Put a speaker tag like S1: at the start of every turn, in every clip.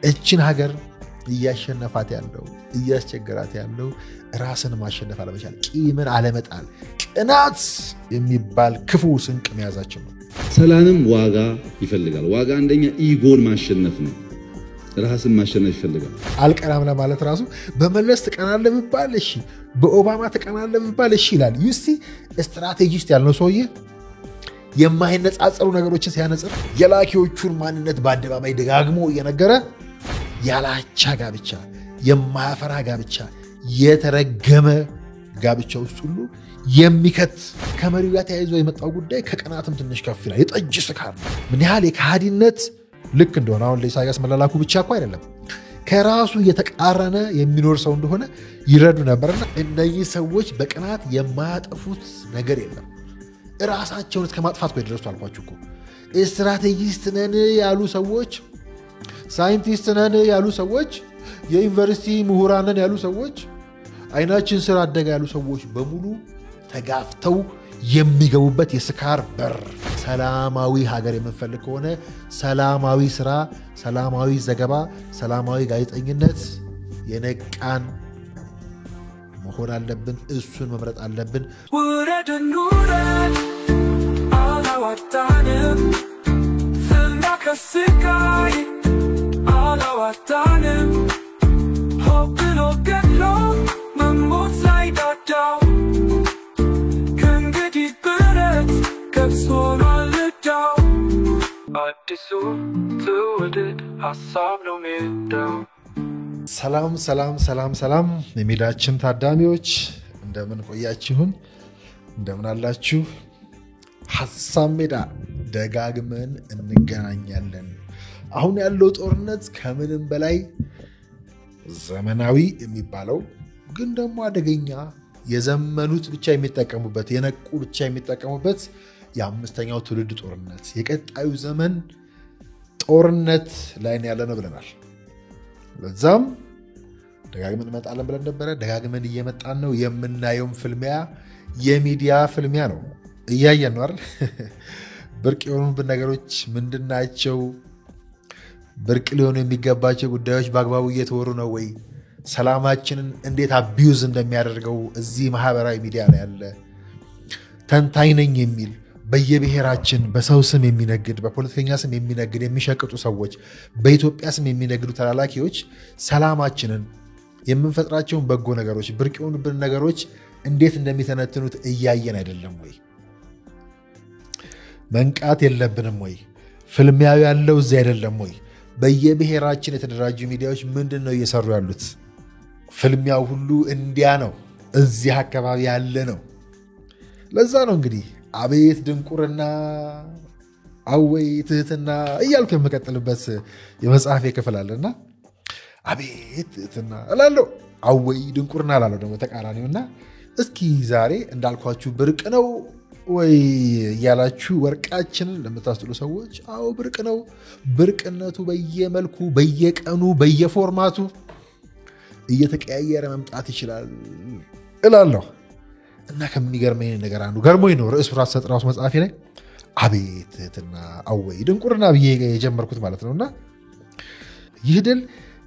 S1: እችን ሀገር እያሸነፋት ያለው እያስቸገራት ያለው ራስን ማሸነፍ አለመቻል ቂምን አለመጣል ቅናት የሚባል ክፉ ስንቅ መያዛችን ነው
S2: ሰላምም ዋጋ ይፈልጋል ዋጋ አንደኛ ኢጎን ማሸነፍ ነው ራስን ማሸነፍ ይፈልጋል
S1: አልቀናም ለማለት ራሱ በመለስ ተቀናለ ቢባል እሺ በኦባማ ተቀናለ ቢባል እሺ ይላል ዩሲ ስትራቴጂስት ያልነው ሰውዬ የማይነጻጸሩ ነገሮችን ሲያነጽር የላኪዎቹን ማንነት በአደባባይ ደጋግሞ እየነገረ ያላቻ ጋብቻ የማያፈራ ጋብቻ የተረገመ ጋብቻ ውስጥ ሁሉ የሚከት ከመሪው ጋር ተያይዞ የመጣው ጉዳይ ከቀናትም ትንሽ ከፍ ይላል የጠጅ ስካር ምን ያህል የካሃዲነት ልክ እንደሆነ አሁን ለኢሳያስ መላላኩ ብቻ እኮ አይደለም ከራሱ የተቃረነ የሚኖር ሰው እንደሆነ ይረዱ ነበርና እነዚህ ሰዎች በቀናት የማያጠፉት ነገር የለም ራሳቸውን እስከ ማጥፋት ቆይ ድረሱ አልኳችሁ እኮ ስትራቴጂስት ነን ያሉ ሰዎች ሳይንቲስት ነን ያሉ ሰዎች የዩኒቨርሲቲ ምሁራን ነን ያሉ ሰዎች አይናችን ስራ አደጋ ያሉ ሰዎች በሙሉ ተጋፍተው የሚገቡበት የስካር በር ሰላማዊ ሀገር የምንፈልግ ከሆነ ሰላማዊ ስራ ሰላማዊ ዘገባ ሰላማዊ ጋዜጠኝነት የነቃን መሆን አለብን እሱን መምረጥ አለብን
S3: ውረድኑረድ አላዋጣንም ፍላከስቃይ አላዋጣንም ሆብሎ ገድሎ መሞት ላይ ዳዳው ከእንግዲህ ብረት ገብስ ሆኗል ልዳው አዲሱ ትውልድ ሀሳብ ነው ሜዳው
S1: ሰላም ሰላም ሰላም ሰላም የሚዳችን ታዳሚዎች እንደምን ቆያችሁን እንደምን አላችሁ ሐሳብ ሜዳ ደጋግመን እንገናኛለን አሁን ያለው ጦርነት ከምንም በላይ ዘመናዊ የሚባለው ግን ደግሞ አደገኛ የዘመኑት ብቻ የሚጠቀሙበት የነቁ ብቻ የሚጠቀሙበት የአምስተኛው ትውልድ ጦርነት የቀጣዩ ዘመን ጦርነት ላይ ያለነው ብለናል ለዛም ደጋግመን እንመጣለን ብለን ነበር ደጋግመን እየመጣን ነው የምናየውም ፍልሚያ የሚዲያ ፍልሚያ ነው እያየን ነው አይደል ብርቅ የሆኑብን ነገሮች ምንድናቸው ብርቅ ሊሆኑ የሚገባቸው ጉዳዮች በአግባቡ እየተወሩ ነው ወይ ሰላማችንን እንዴት አቢዩዝ እንደሚያደርገው እዚህ ማህበራዊ ሚዲያ ላይ ያለ ተንታኝ ነኝ የሚል በየብሔራችን በሰው ስም የሚነግድ በፖለቲከኛ ስም የሚነግድ የሚሸቅጡ ሰዎች በኢትዮጵያ ስም የሚነግዱ ተላላኪዎች ሰላማችንን የምንፈጥራቸውን በጎ ነገሮች ብርቅ የሆኑብን ነገሮች እንዴት እንደሚተነትኑት እያየን አይደለም ወይ መንቃት የለብንም ወይ ፍልሚያው ያለው እዚህ አይደለም ወይ በየብሔራችን የተደራጁ ሚዲያዎች ምንድነው እየሰሩ ያሉት ፍልሚያው ሁሉ እንዲያ ነው እዚህ አካባቢ ያለ ነው ለዛ ነው እንግዲህ አቤት ድንቁርና አወይ ትህትና እያልኩ የምቀጥልበት የመጽሐፍ ክፍል አለና አቤት ትህትና እላለሁ አወይ ድንቁርና እላለሁ ደግሞ ተቃራኒውና እስኪ ዛሬ እንዳልኳችሁ ብርቅ ነው ወይ ያላችሁ ወርቃችንን ለምታስጥሉ ሰዎች አው ብርቅ ነው ብርቅነቱ በየመልኩ በየቀኑ በየፎርማቱ እየተቀያየረ መምጣት ይችላል እላለሁ እና ከሚገርመኝ ነገር አንዱ ገርሞኝ ነው ርዕሱ ራስ ሰጥራውስ መጽሐፌ ላይ አቤትና አወይ ድንቁርና ብዬ የጀመርኩት ማለት ነውና ይህ ድል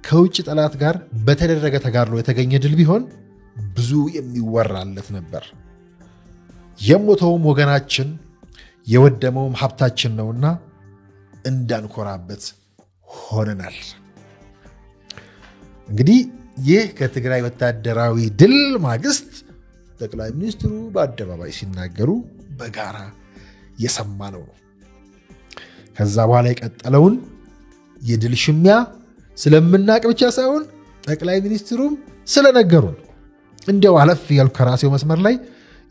S1: ከውጭ ጠላት ጋር በተደረገ ተጋድሎ የተገኘ ድል ቢሆን ብዙ የሚወራለት ነበር የሞተውም ወገናችን የወደመውም ሀብታችን ነውና እንዳንኮራበት ሆነናል እንግዲህ ይህ ከትግራይ ወታደራዊ ድል ማግስት ጠቅላይ ሚኒስትሩ በአደባባይ ሲናገሩ በጋራ የሰማነው ነው ከዛ በኋላ የቀጠለውን የድል ሽሚያ ስለምናቅ ብቻ ሳይሆን ጠቅላይ ሚኒስትሩም ስለነገሩን እንደው አለፍ ያልኩ ከራሴው መስመር ላይ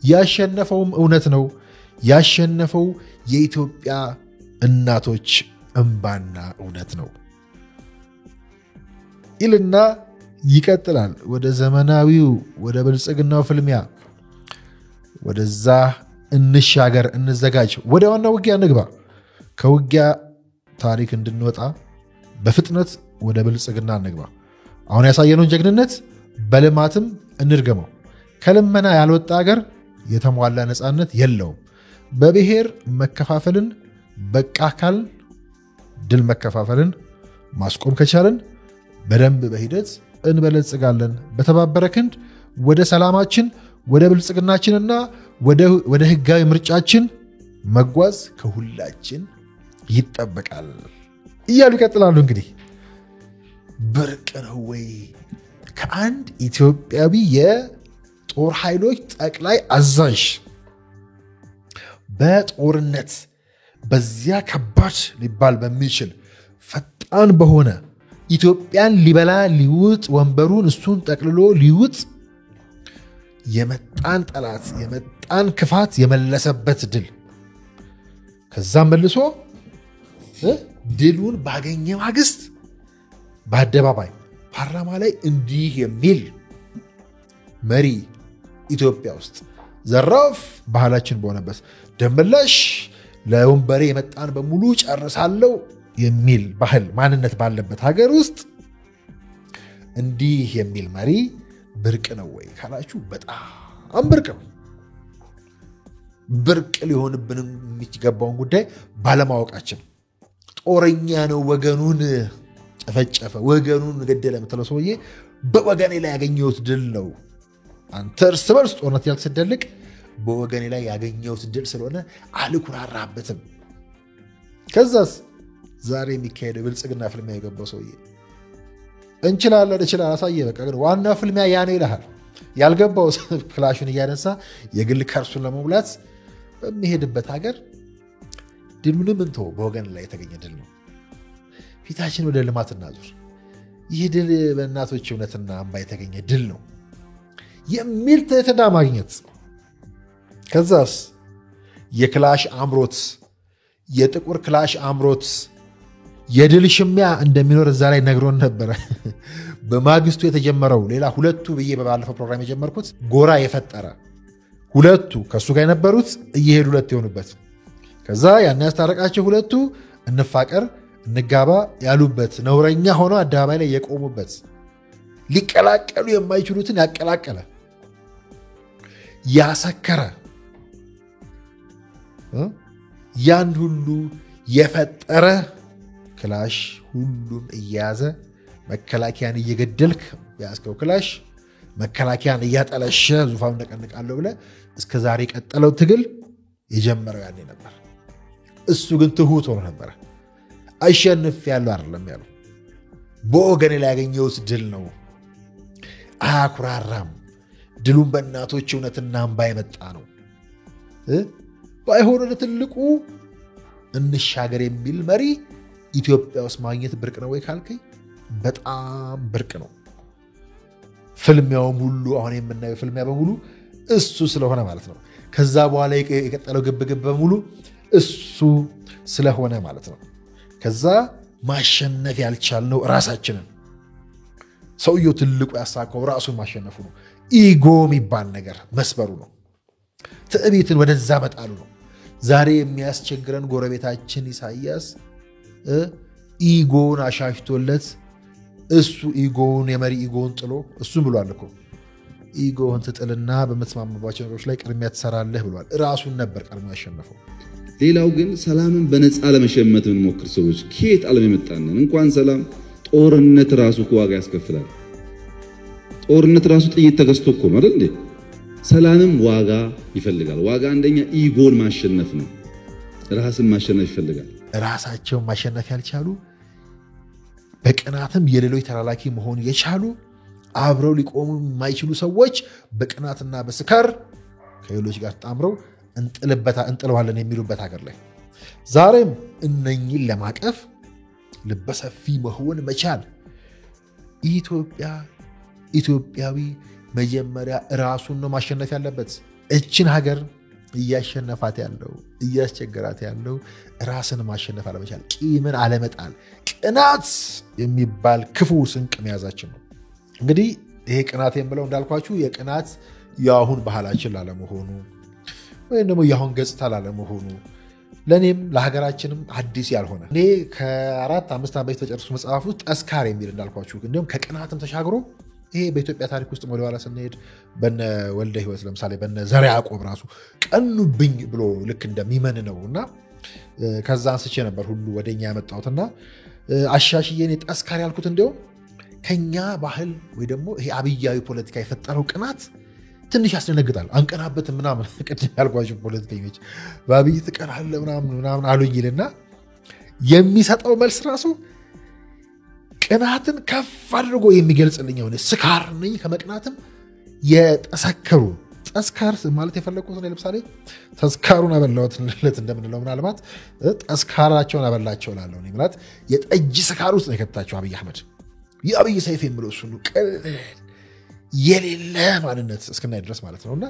S1: ያሸነፈውም እውነት ነው ያሸነፈው የኢትዮጵያ እናቶች እንባና እውነት ነው ይልና ይቀጥላል ወደ ዘመናዊው ወደ ብልጽግናው ፍልሚያ ወደዛ እንሻገር እንዘጋጅ ወደ ዋናው ውጊያ እንግባ ከውጊያ ታሪክ እንድንወጣ በፍጥነት ወደ ብልጽግና እንግባ አሁን ያሳየነውን ጀግንነት በልማትም እንድገመው ከልመና ያልወጣ ሀገር የተሟላ ነፃነት የለውም በብሔር መከፋፈልን በቃ አካል ድል መከፋፈልን ማስቆም ከቻለን በደንብ በሂደት እንበለጽጋለን። በተባበረ ክንድ ወደ ሰላማችን ወደ ብልጽግናችንና ወደ ህጋዊ ምርጫችን መጓዝ ከሁላችን ይጠበቃል እያሉ ይቀጥላሉ። እንግዲህ ብርቅ ነው ወይ ከአንድ ኢትዮጵያዊ የጦር ኃይሎች ጠቅላይ አዛዥ በጦርነት በዚያ ከባድ ሊባል በሚችል ፈጣን በሆነ ኢትዮጵያን ሊበላ ሊውጥ ወንበሩን እሱን ጠቅልሎ ሊውጥ የመጣን ጠላት የመጣን ክፋት የመለሰበት ድል ከዛም መልሶ ድሉን ባገኘ ማግስት በአደባባይ ፓርላማ ላይ እንዲህ የሚል መሪ ኢትዮጵያ ውስጥ ዘራፍ ባህላችን በሆነበት ደመላሽ ለወንበሬ የመጣን በሙሉ ጨርሳለሁ የሚል ባህል ማንነት ባለበት ሀገር ውስጥ እንዲህ የሚል መሪ ብርቅ ነው ወይ ካላችሁ በጣም ብርቅ ነው። ብርቅ ሊሆንብን የሚገባውን ጉዳይ ባለማወቃችን ጦረኛ ነው ወገኑን ጨፈጨፈ ወገኑን ገደለ የምትለው ሰውዬ በወገኔ ላይ ያገኘሁት ድል ነው። አንተ እርስ በርስ ጦርነት ያልተሰደልቅ በወገኔ ላይ ያገኘሁት ድል ስለሆነ አልኩራራበትም። ከዛስ ዛሬ የሚካሄደው ብልጽግና ፍልሚያ የገባው ሰውዬ እንችላለን እችላል አሳየ በቃ ግን ዋና ፍልሚያ ያ ነው ይልሃል። ያልገባው ክላሹን እያነሳ የግል ከርሱን ለመሙላት በሚሄድበት ሀገር ድሉንም እንቶ በወገን ላይ የተገኘ ድል ነው። ፊታችን ወደ ልማት እናዙር። ይህ ድል በእናቶች እውነትና አምባ የተገኘ ድል ነው የሚል ትህትና ማግኘት። ከዛስ የክላሽ አምሮት የጥቁር ክላሽ አምሮት የድል ሽሚያ እንደሚኖር እዛ ላይ ነግሮን ነበረ። በማግስቱ የተጀመረው ሌላ ሁለቱ ብዬ በባለፈው ፕሮግራም የጀመርኩት ጎራ የፈጠረ ሁለቱ ከሱ ጋር የነበሩት እየሄዱ ሁለት የሆኑበት ከዛ ያን ያስታረቃቸው ሁለቱ እንፋቀር እንጋባ ያሉበት ነውረኛ ሆኖ አደባባይ ላይ የቆሙበት ሊቀላቀሉ የማይችሉትን ያቀላቀለ ያሰከረ ያን ሁሉ የፈጠረ ክላሽ ሁሉም እያያዘ መከላከያን እየገደልክ ያስከው ክላሽ መከላከያን እያጠለሸ ዙፋን ነቀንቃለሁ ብለ እስከ ዛሬ ቀጠለው ትግል የጀመረው ያኔ ነበር። እሱ ግን ትሁት ሆኖ ነበር። አሸንፍ ያለው አይደለም ያለው በወገኔ ላይ ያገኘሁት ድል ነው። አኩራራም ድሉን በእናቶች እውነትና አምባ የመጣ ነው። ባይሆን ለትልቁ እንሻገር የሚል መሪ ኢትዮጵያ ውስጥ ማግኘት ብርቅ ነው ወይ ካልከኝ በጣም ብርቅ ነው። ፍልሚያውም ሁሉ አሁን የምናየው ፍልሚያ በሙሉ እሱ ስለሆነ ማለት ነው። ከዛ በኋላ የቀጠለው ግብግብ በሙሉ እሱ ስለሆነ ማለት ነው። ከዛ ማሸነፍ ያልቻልነው ራሳችንን ሰውየው ትልቁ ያሳካው ራሱን ማሸነፉ ነው። ኢጎ የሚባል ነገር መስበሩ ነው። ትዕቢትን ወደዛ መጣሉ ነው። ዛሬ የሚያስቸግረን ጎረቤታችን ኢሳያስ ኢጎን አሻሽቶለት እሱ ኢጎን የመሪ ኢጎን ጥሎ እሱም ብሏል እኮ ኢጎን ትጥልና በመተማመባቸው ነገሮች ላይ ቅድሚያ ትሰራለህ ብሏል። ራሱን ነበር ቀድሞ ያሸነፈው።
S2: ሌላው ግን ሰላምን በነፃ ለመሸመት የምንሞክር ሰዎች ከየት ዓለም የመጣነን? እንኳን ሰላም ጦርነት ራሱ ዋጋ ያስከፍላል። ጦርነት ራሱ ጥይት ተገዝቶ እኮ ነው አይደል? ሰላምም ዋጋ ይፈልጋል። ዋጋ አንደኛ ኢጎን ማሸነፍ ነው። ራስን ማሸነፍ ይፈልጋል።
S1: ራሳቸውን ማሸነፍ ያልቻሉ በቅናትም የሌሎች ተላላኪ መሆን የቻሉ አብረው ሊቆሙ የማይችሉ ሰዎች በቅናትና በስካር ከሌሎች ጋር ተጣምረው እንጥለዋለን የሚሉበት ሀገር ላይ ዛሬም እነኝን ለማቀፍ ልበሰፊ መሆን መቻል። ኢትዮጵያዊ መጀመሪያ ራሱን ነው ማሸነፍ ያለበት። እችን ሀገር እያሸነፋት ያለው እያስቸገራት ያለው ራስን ማሸነፍ አለመቻል፣ ቂምን አለመጣል፣ ቅናት የሚባል ክፉ ስንቅ መያዛችን ነው። እንግዲህ ይሄ ቅናት የምለው እንዳልኳችሁ የቅናት የአሁን ባህላችን ላለመሆኑ ወይም ደግሞ የአሁን ገጽታ ላለመሆኑ ለኔም ለሀገራችንም አዲስ ያልሆነ እኔ ከ4-5 ዓመት በፊት ተጨርሶ መጽሐፍ ውስጥ ተስካር የሚል እንዳልኳችሁ እንዲሁም ከቅናትም ተሻግሮ ይሄ በኢትዮጵያ ታሪክ ውስጥ ወደኋላ ስንሄድ በነ ወልደ ሕይወት ለምሳሌ በነ ዘርዓ ያዕቆብ ራሱ ቀኑብኝ ብሎ ልክ እንደሚመን ነውና ከዛ አንስቼ ነበር ሁሉ ወደኛ ያመጣሁትና አሻሽዬ እኔ ተስካር ያልኩት እንዲያው ከኛ ባህል ወይ ደግሞ ይሄ አብያዊ ፖለቲካ የፈጠረው ቅናት ትንሽ ያስደነግጣል። አንቀናበት ምናምን ቅድም ያልኳቸው ፖለቲከኞች በአብይ ትቀናለህ ምናምን አሉኝ ይልና የሚሰጠው መልስ ራሱ ቅናትን ከፍ አድርጎ የሚገልጽልኝ ሆነ። ስካር ነኝ ከመቅናትም የጠሰከሩ ተስካር ማለት የፈለኩት ነው። ለምሳሌ ተስካሩን አበላውት እንደምንለው ምናልባት ተስካራቸውን አበላቸው ላለው ነው ማለት የጠጅ ስካር ውስጥ ነው የከታቸው አብይ አህመድ። የአብይ ሰይፍ የሚለው እሱ ነው የሌለ ማንነት እስከናይ ድረስ ማለት ነውና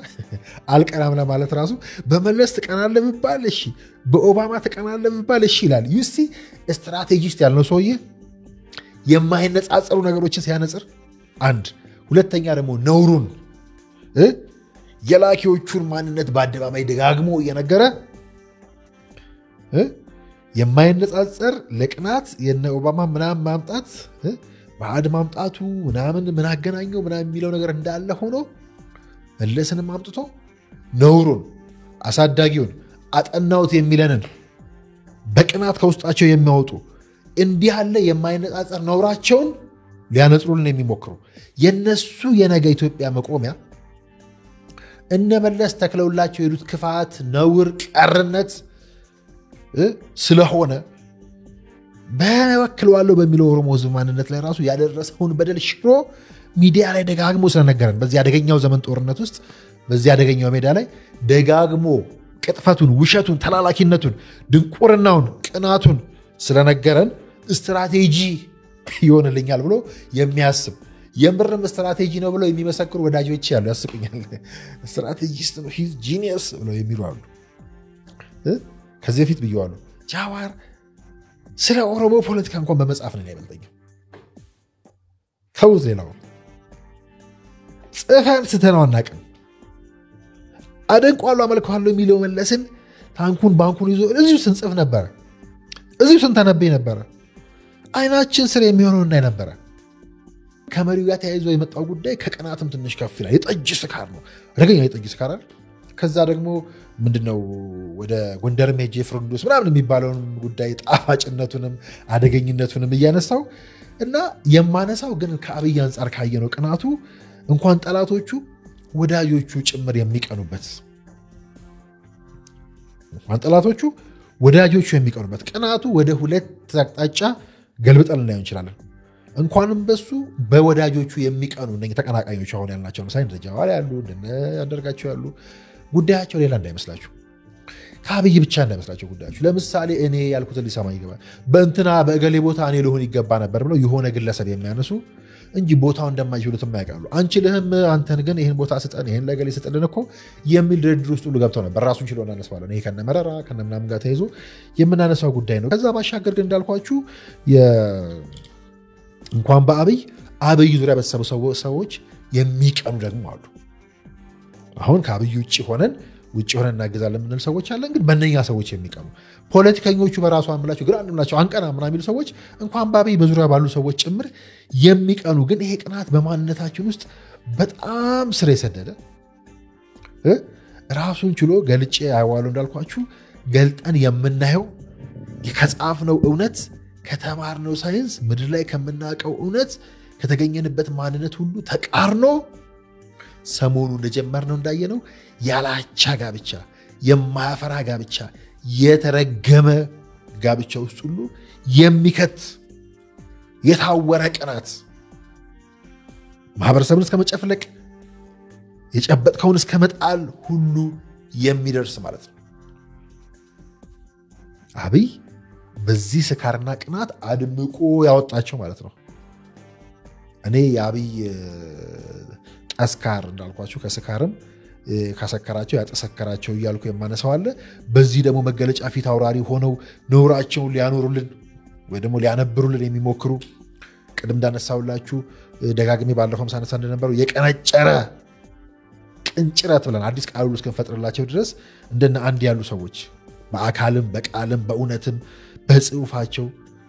S1: አልቀናም ለማለት ራሱ በመለስ ተቀናለ ቢባል እሺ፣ በኦባማ ተቀናለ ቢባል እሺ ይላል። ዩሲ ስትራቴጂስት ያልነው ሰውዬ የማይነጻጸሩ ነገሮችን ሲያነጽር አንድ፣ ሁለተኛ ደግሞ ነውሩን የላኪዎቹን ማንነት በአደባባይ ደጋግሞ እየነገረ የማይነጻጸር ለቅናት የነ ኦባማ ምናምን ማምጣት ባዕድ ማምጣቱ ምናምን ምን አገናኘው ምናምን የሚለው ነገር እንዳለ ሆኖ መለስንም አምጥቶ ነውሩን አሳዳጊውን አጠናውት የሚለንን በቅናት ከውስጣቸው የሚያወጡ እንዲህ ያለ የማይነጻጸር ነውራቸውን ሊያነጽሩልን የሚሞክሩ የነሱ የነገ ኢትዮጵያ መቆሚያ እነመለስ ተክለውላቸው የሄዱት ክፋት፣ ነውር፣ ቀርነት ስለሆነ በወክለዋለሁ በሚለው ኦሮሞ ሕዝብ ማንነት ላይ ራሱ ያደረሰውን በደል ሽሮ ሚዲያ ላይ ደጋግሞ ስለነገረን በዚህ አደገኛው ዘመን ጦርነት ውስጥ በዚህ አደገኛው ሜዳ ላይ ደጋግሞ ቅጥፈቱን፣ ውሸቱን፣ ተላላኪነቱን፣ ድንቁርናውን፣ ቅናቱን ስለነገረን ስትራቴጂ ይሆንልኛል ብሎ የሚያስብ የምርም ስትራቴጂ ነው ብለው የሚመሰክሩ ወዳጆች ያሉ ያስቁኛል። ስትራቴጂስት ነው ሂዝ ጂኒየስ ብለው የሚሉ አሉ። ከዚህ በፊት ብየዋለሁ። ጃዋር ስለ ኦሮሞ ፖለቲካ እንኳን በመጽሐፍ ነው ያበልጠኛል። ተውት፣ ሌላው ጽፈን ስተነው አናውቅም። አደንቋለሁ አመልከዋለሁ የሚለው መለስን ታንኩን ባንኩን ይዞ እዚሁ ስንጽፍ ነበረ፣ እዚሁ ስንተነበይ ነበረ። አይናችን ስር የሚሆነው እናይ ነበረ። ከመሪው ጋር ተያይዞ የመጣው ጉዳይ ከቅናትም ትንሽ ከፍ ይላል። የጠጅ ስካር ነው፣ አደገኛ የጠጅ ስካር አይደል? ከዛ ደግሞ ምንድነው ወደ ጎንደርም ሄጄ ፍርንዱስ ምናምን የሚባለውን ጉዳይ ጣፋጭነቱንም አደገኝነቱንም እያነሳው እና የማነሳው ግን ከአብይ አንጻር ካየነው ቅናቱ እንኳን ጠላቶቹ ወዳጆቹ ጭምር የሚቀኑበት ቅናቱ ወደ ሁለት አቅጣጫ ገልብጠን ልናየው እንችላለን። እንኳንም በሱ በወዳጆቹ የሚቀኑ ተቀናቃኞች አሁን ያልናቸው ምሳሌ እንደ ጃዋር ያሉ እንደ አንዳርጋቸው ያሉ ጉዳያቸው ሌላ እንዳይመስላችሁ፣ ከአብይ ብቻ እንዳይመስላችሁ ጉዳያችሁ። ለምሳሌ እኔ ያልኩትን ሊሰማ ይገባል። በእንትና በእገሌ ቦታ እኔ ልሆን ይገባ ነበር ብለው የሆነ ግለሰብ የሚያነሱ እንጂ ቦታው እንደማይችሉትም ያውቃሉ። አንችልህም፣ አንተን ግን ይህን ቦታ ስጠን፣ ይህን ለእገሌ ስጥልን እኮ የሚል ድርድር ውስጥ ሁሉ ገብተው ነበር። ራሱን ችሎ እናነሳዋለን። ይሄ ከነመረራ ከነምናምን ጋር ተይዞ የምናነሳው ጉዳይ ነው። ከዛ ባሻገር ግን እንዳልኳችሁ እንኳን በአብይ ዙሪያ በተሰበሰቡ ሰዎች የሚቀኑ ደግሞ አሉ። አሁን ከአብይ ውጭ ሆነን እናገዛለን የምንል ሰዎች አለን። ግን በእነኛ ሰዎች የሚቀኑ ፖለቲከኞቹ በራሱ አንብላቸው ግራ አንብላቸው አንቀና ምናምን የሚሉ ሰዎች እንኳን በአብይ በዙሪያ ባሉ ሰዎች ጭምር የሚቀኑ ግን ይሄ ቅናት በማንነታችን ውስጥ በጣም ስር የሰደደ ራሱን ችሎ ገልጬ አይዋለው እንዳልኳችሁ ገልጠን የምናየው ከጻፍነው እውነት ከተማርነው ሳይንስ ምድር ላይ ከምናውቀው እውነት ከተገኘንበት ማንነት ሁሉ ተቃርኖ ሰሞኑ እንደጀመርነው እንዳየነው ያላቻ ጋብቻ፣ የማያፈራ ጋብቻ፣ የተረገመ ጋብቻ ውስጥ ሁሉ የሚከት የታወረ ቅናት ማህበረሰብን እስከ መጨፍለቅ የጨበጥከውን እስከ መጣል ሁሉ የሚደርስ ማለት ነው። አብይ በዚህ ስካርና ቅናት አድምቆ ያወጣቸው ማለት ነው። እኔ የአብይ ጠስካር እንዳልኳችሁ ከስካርም ካሰከራቸው ያጠሰከራቸው እያልኩ የማነሳው አለ። በዚህ ደግሞ መገለጫ ፊት አውራሪ ሆነው ነውራቸውን ሊያኖሩልን ወይ ደግሞ ሊያነብሩልን የሚሞክሩ ቅድም እንዳነሳውላችሁ ደጋግሜ ባለፈው ሳነሳ እንደነበረው የቀነጨረ ቅንጭረት ብለን አዲስ ቃል እስከፈጥርላቸው ድረስ እንደነ አንድ ያሉ ሰዎች በአካልም በቃልም በእውነትም በጽሁፋቸው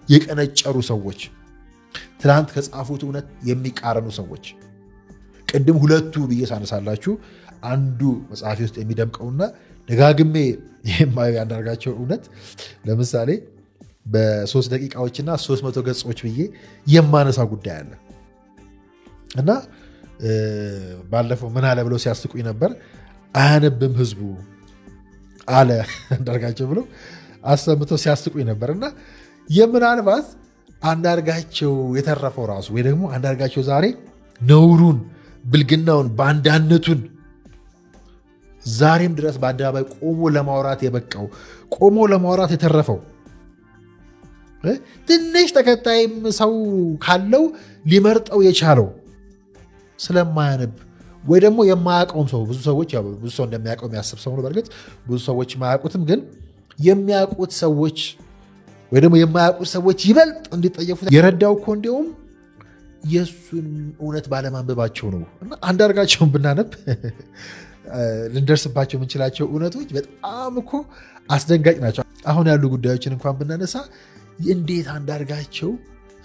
S1: የቀነጨሩ ሰዎች ትናንት ከጻፉት እውነት የሚቃረኑ ሰዎች ቅድም ሁለቱ ብዬ ሳነሳላችሁ አንዱ መጽሐፊ ውስጥ የሚደምቀውና ደጋግሜ የማየው አንዳርጋቸው እውነት ለምሳሌ በ3 ደቂቃዎችና 300 ገጾች ብዬ የማነሳው ጉዳይ አለ። እና ባለፈው ምን አለ ብለው ሲያስቁኝ ነበር አያነብም ህዝቡ አለ አንዳርጋቸው ብለው አሰምተው ሲያስቁኝ ነበርና የምናልባት አንዳርጋቸው የተረፈው ራሱ ወይ ደግሞ አንዳርጋቸው ዛሬ ነውሩን ብልግናውን ባንዳነቱን ዛሬም ድረስ በአደባባይ ቆሞ ለማውራት የበቃው ቆሞ ለማውራት የተረፈው ትንሽ ተከታይም ሰው ካለው ሊመርጠው የቻለው ስለማያነብ ወይ ደግሞ የማያውቀውም ሰው ብዙ ሰዎች ያው ብዙ ሰው እንደሚያውቀው የሚያስብ ሰው ነው በርግጥ ብዙ ሰዎች የማያውቁትም ግን የሚያውቁት ሰዎች ወይ ደግሞ የማያውቁት ሰዎች ይበልጥ እንዲጠየፉት የረዳው እኮ እንደውም የሱን እውነት ባለማንበባቸው ነው እና አንዳርጋቸውን ብናነብ ልንደርስባቸው የምንችላቸው እውነቶች በጣም እኮ አስደንጋጭ ናቸው አሁን ያሉ ጉዳዮችን እንኳን ብናነሳ እንዴት አንዳርጋቸው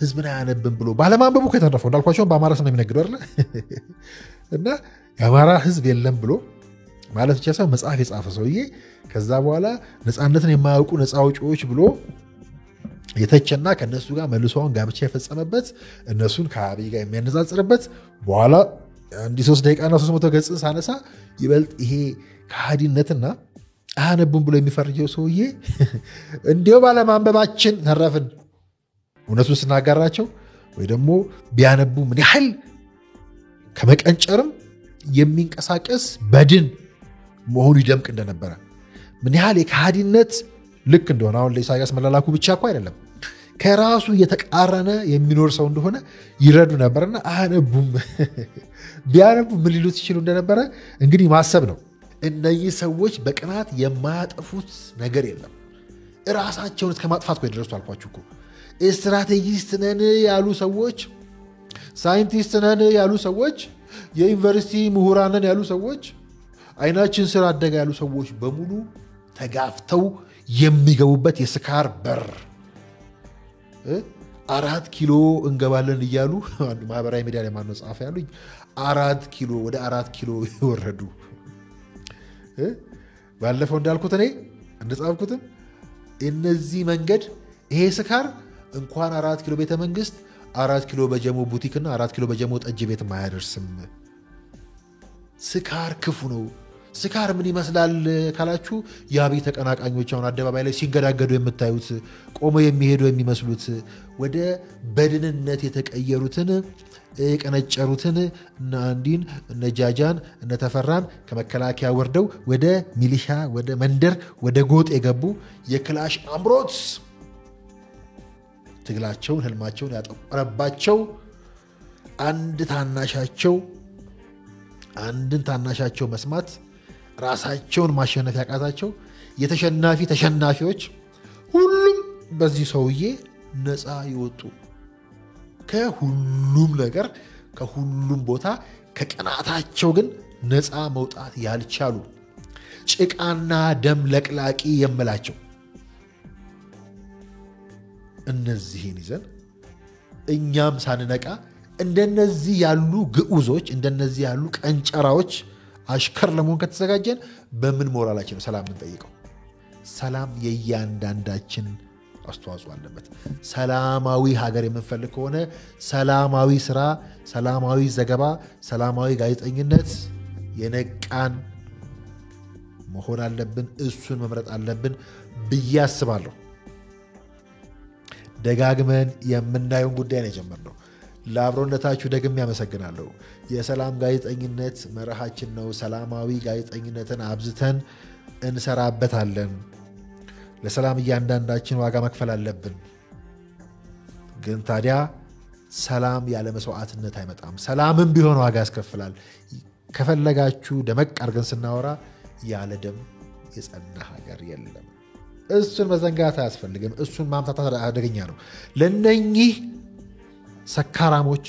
S1: ህዝብን አያነብም ብሎ ባለማንበቡ ከተረፈው እንዳልኳቸው በአማራ ስም የሚነግደው አይደል እና የአማራ ህዝብ የለም ብሎ ማለት ብቻ ሳይሆን መጽሐፍ የጻፈ ሰውዬ ከዛ በኋላ ነፃነትን የማያውቁ ነፃ አውጪዎች ብሎ የተቸና ከነሱ ጋር መልሶውን ጋብቻ የፈጸመበት እነሱን ከአብይ ጋር የሚያነጻጽርበት በኋላ አንዲ 3 ደቂቃና 300 ገጽን ሳነሳ ይበልጥ ይሄ ከሃዲነትና አያነብም ብሎ የሚፈርጀው ሰውዬ እንዲው ባለማንበባችን ተረፍን እውነቱን ስናጋራቸው ወይ ደግሞ ቢያነቡ ምን ያህል ከመቀንጨርም የሚንቀሳቀስ በድን መሆኑ ይደምቅ እንደነበረ ምን ያህል የከሃዲነት ልክ እንደሆነ አሁን ለኢሳያስ መላላኩ ብቻ እኮ አይደለም ከራሱ የተቃረነ የሚኖር ሰው እንደሆነ ይረዱ ነበርና አያነቡም ቢያነቡ ምን ሊሉት ይችላል እንደነበረ እንግዲህ ማሰብ ነው እነዚህ ሰዎች በቅናት የማያጠፉት ነገር የለም ራሳቸውን እስከ ማጥፋት እኮ ይደርሱ አልኳችሁ እኮ ስትራቴጂስት ነን ያሉ ሰዎች ሳይንቲስት ነን ያሉ ሰዎች የዩኒቨርሲቲ ምሁራን ነን ያሉ ሰዎች አይናችን ስር አደጋ ያሉ ሰዎች በሙሉ ተጋፍተው የሚገቡበት የስካር በር 4 ኪሎ እንገባለን እያሉ አንዱ ማህበራዊ ሚዲያ ላይ ማነው ጻፈ ያሉኝ 4 ኪሎ ወደ 4 ኪሎ ይወረዱ ባለፈው እንዳልኩት እኔ እንደጻፍኩት እነዚህ መንገድ ይሄ ስካር እንኳን 4 ኪሎ ቤተ መንግስት 4 ኪሎ በጀሞ ቡቲክና 4 ኪሎ በጀሞ ጠጅ ቤት ማያደርስም ስካር ክፉ ነው ስካር ምን ይመስላል ካላችሁ ያቢ ተቀናቃኞች አሁን አደባባይ ላይ ሲንገዳገዱ የምታዩት ቆሞ የሚሄዱ የሚመስሉት ወደ በድንነት የተቀየሩትን የቀነጨሩትን እና አንዲን ነጃጃን እነ ተፈራን ከመከላከያ ወርደው ወደ ሚሊሻ ወደ መንደር ወደ ጎጥ የገቡ የክላሽ አምሮት ትግላቸውን ህልማቸውን ያጠቆረባቸው አንድን ታናሻቸው መስማት ራሳቸውን ማሸነፍ ያቃታቸው ተሸናፊዎች ሁሉም በዚህ ሰውዬ ነፃ ይወጡ ከሁሉም ነገር ከሁሉም ቦታ ከቀናታቸው ግን ነፃ መውጣት ያልቻሉ ጭቃና ደም ለቅላቂ የምላቸው እነዚህን ይዘን እኛም ሳንነቃ እንደነዚህ ያሉ ግዑዞች እንደነዚህ ያሉ ቀንጨራዎች አሽከር ለመሆን ከተዘጋጀን በምን ሞራላችን ነው ሰላም እንጠይቀው ሰላም የእያንዳንዳችን አስተዋጽኦ አለበት ሰላማዊ ሀገር የምንፈልግ ከሆነ ሰላማዊ ስራ ሰላማዊ ዘገባ ሰላማዊ ጋዜጠኝነት የነቃን መሆን አለብን እሱን መምረጥ አለብን ብዬ አስባለሁ ደጋግመን የምናየውን ጉዳይ ነው የጀመርነው ለአብሮነታችሁ ደግሜ ያመሰግናለሁ የሰላም ጋዜጠኝነት መርሃችን ነው ሰላማዊ ጋዜጠኝነትን አብዝተን እንሰራበታለን ለሰላም እያንዳንዳችን ዋጋ መክፈል አለብን ግን ታዲያ ሰላም ያለ መስዋዕትነት አይመጣም ሰላምም ቢሆን ዋጋ ያስከፍላል ከፈለጋችሁ ደመቅ አድርገን ስናወራ ያለ ደም የጸና ሀገር የለም እሱን መዘንጋት አያስፈልግም እሱን ማምታታት አደገኛ ነው ለነኚህ ሰካራሞች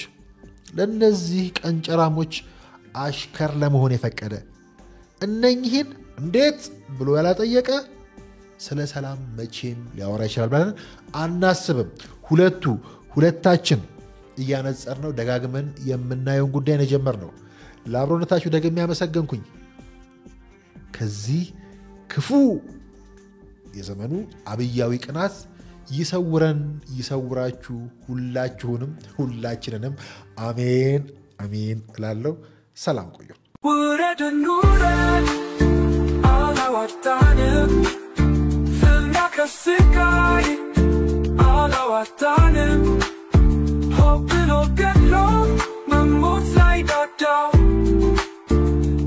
S1: ለነዚህ ቀንጨራሞች አሽከር ለመሆን የፈቀደ እነኚህን እንዴት ብሎ ያላጠየቀ ስለ ሰላም መቼም ሊያወራ ይችላል ብለን አናስብም ሁለታችን እያነጸር ነው ደጋግመን የምናየውን ጉዳይ ነው የጀመርነው ለአብሮነታችሁ ደግሜ ያመሰግንኩኝ ከዚህ ክፉ የዘመኑ አብያዊ ቅናት ይሰውረን ይሰውራችሁ ሁላችሁንም ሁላችንንም አሜን አሜን እላለሁ ሰላም ቆዩ
S3: ውረድ ኑረድ አላዋጣንም ፍና ከስቃይ አላዋጣንም ሆብሎ ገድሎ መሞት ላይ ዳዳው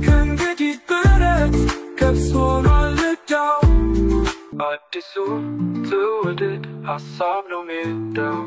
S3: ከእንግዲህ ብረት ከብስ ሆኗል ዕዳው አዲሱ ትውልድ ሀሳብ ነው ሜዳው